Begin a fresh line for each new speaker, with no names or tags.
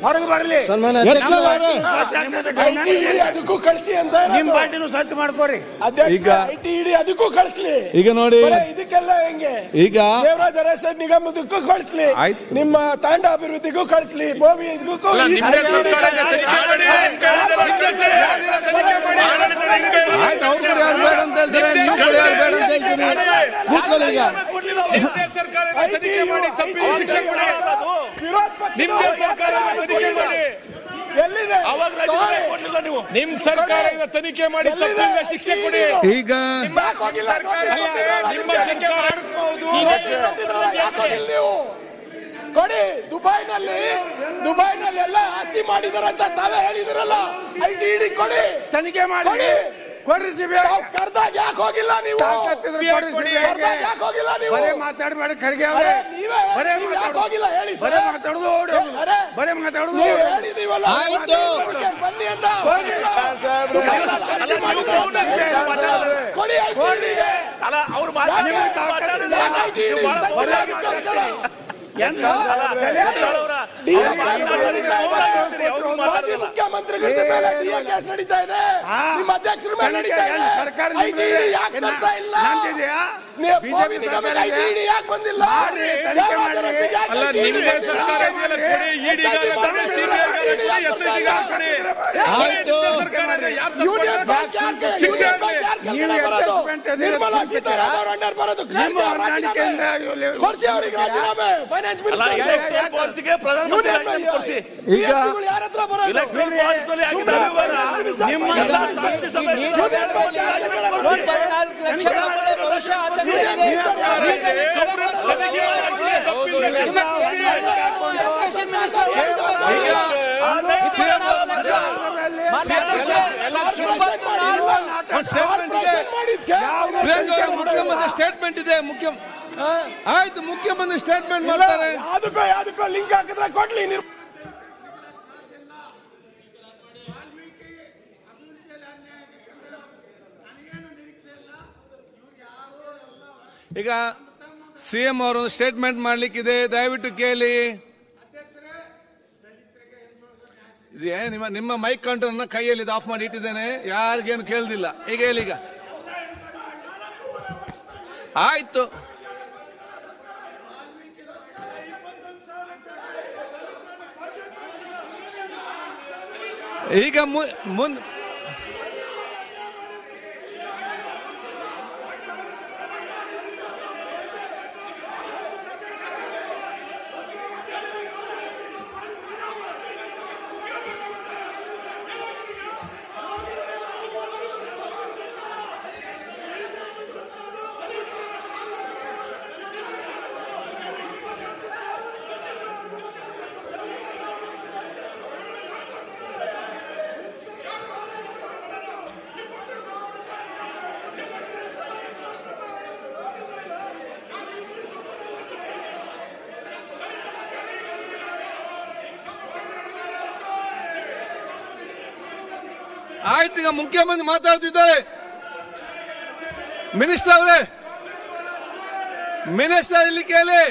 ಹೊರಗೆ ಬರಲಿ.
ಅದಕ್ಕೂ ಕಳಿಸಿ ಅಂತ
ನಿಮ್ ಪಾರ್ಟಿನೂ ಸ್ವಚ್ಛ ಮಾಡ್ಕೋರಿ.
ಈಗ ITED ಅದಕ್ಕೂ ಕಳಿಸ್ಲಿ.
ಈಗ ನೋಡಿ
ಇದಕ್ಕೆಲ್ಲ ಹೆಂಗೆ
ಈಗ
ದೇವರಾಜ ಅರಸು ನಿಗಮದಕ್ಕೂ ಕಳಿಸ್ಲಿ, ನಿಮ್ಮ ತಾಂಡ ಅಭಿವೃದ್ಧಿಗೂ ಕಳಿಸ್ಲಿ, ಬೋವಿ ಇದಕ್ಕೂ
ಸರ್ಕಾರದ ತನಿಖೆ ಮಾಡಿ ತಪ್ಪಿದ ಶಿಕ್ಷೆ ಕೊಡಿ. ನಿಮ್ದೇ ಸರ್ಕಾರದ ತನಿಖೆ ಮಾಡಿ. ನಿಮ್ ಸರ್ಕಾರದ ತನಿಖೆ ಮಾಡಿ ತಪ್ಪಿದ ಶಿಕ್ಷೆ ಕೊಡಿ.
ಈಗ
ನಿಮ್ಮ ಸರ್ಕಾರ
ಕೊಡಿ. ದುಬೈನಲ್ಲಿ ಎಲ್ಲ ಆಸ್ತಿ ಮಾಡಿದಾರಂತ ತಾವೇ ಹೇಳಿದಿರಲ್ಲ. ITED ಕೊಡಿ,
ತನಿಖೆ ಮಾಡಿ ಕೊಡ್ರಿ.
ಕರ್ದಾಗ ಯಾಕೆ ಹೋಗಿಲ್ಲ ನೀವು? ಯಾಕೆ ಹೋಗಿಲ್ಲ ನೀವು?
ಬರೇ ಮಾತಾಡ್ಬೇಡ ಖರ್ಗೆ ಅವರೇ. ಬರೇ
ಹೋಗಿಲ್ಲ ಹೇಳಿ.
ಬರೇ ಮಾತಾಡುದು ಬರೇ ಮಾತಾಡುದು
ಹೇಳಿದೀವಲ್ಲ ಬನ್ನಿ ಅಂತ ಕೊಡಿ.
ಅಲ್ಲ ಅವ್ರು
ಮುಖ್ಯಮಂತ್ರಿಗಳ ಮೇಲೆ ಕೇಸ್ ನಡೀತಾ ಇದೆ, ನಿಮ್ಮ ಅಧ್ಯಕ್ಷರ ಮೇಲೆ ನಡೀತಾ ಇದೆ.
ಸರ್ಕಾರ
ಯಾಕೆ ತರ್ತಾ ಇಲ್ಲ? ಯಾಕೆ ಬಂದಿಲ್ಲ?
ಅಲ್ಲ ನಿಮ್ದೇ ಸರ್ಕಾರ ಇದೆಯಲ್ಲ, ಕೊಡಿ. ED ಕೊಡಿ, CBI ಕೊಡಿ, SIT ಕೊಡಿ. ಶಿಕ್ಷೆ
ನಿರ್ಮಲಾ ಸೀತಾರಾಮನ್ ಅಂಡರ್ ಬರೋದು ಕೊಡ್ಸಿ ಅವರಿಗೆ ರಾಜೀನಾಮೆ. ಫೈನಾನ್ಸ್ ಮಿನಿಸ್ಟರ್ ಈಗ ಯಾರ ಹತ್ರ ಬರೋದು?
ಮುಖ್ಯಮಂತ್ರಿ ಸ್ಟೇಟ್ಮೆಂಟ್ ಇದೆ. ಆಯ್ತು, ಮುಖ್ಯಮಂತ್ರಿ ಸ್ಟೇಟ್ಮೆಂಟ್ ಮಾಡ್ತಾರೆ.
ಯಾವ್ದಕ್ಕೋ ಲಿಂಕ್ ಹಾಕಿದ್ರೆ ಕೊಡ್ಲಿ.
ಈಗ CM ಅವರೊಂದು ಸ್ಟೇಟ್ಮೆಂಟ್ ಮಾಡ್ಲಿಕ್ಕಿದೆ, ದಯವಿಟ್ಟು ಕೇಳಿ. ನಿಮ್ಮ ಮೈಕ್ ಕಂಟ್ರೋಲ್ ಕೈಯಲ್ಲಿ ಆಫ್ ಮಾಡಿ ಇಟ್ಟಿದ್ದೇನೆ, ಯಾರಿಗೇನು ಕೇಳ್ದಿಲ್ಲ. ಈಗ ಹೇಳಿ. ಈಗ ಆಯ್ತು. ಈಗ ಮುಂದೆ ಆಯ್ತು. ಈಗ ಮುಖ್ಯಮಂತ್ರಿ ಮಾತಾಡ್ತಿದ್ದಾರೆ. ಮಿನಿಸ್ಟರ್ ಅವರೇ, ಮಿನಿಸ್ಟರ್ ಇಲ್ಲಿ ಕೇಳಿ.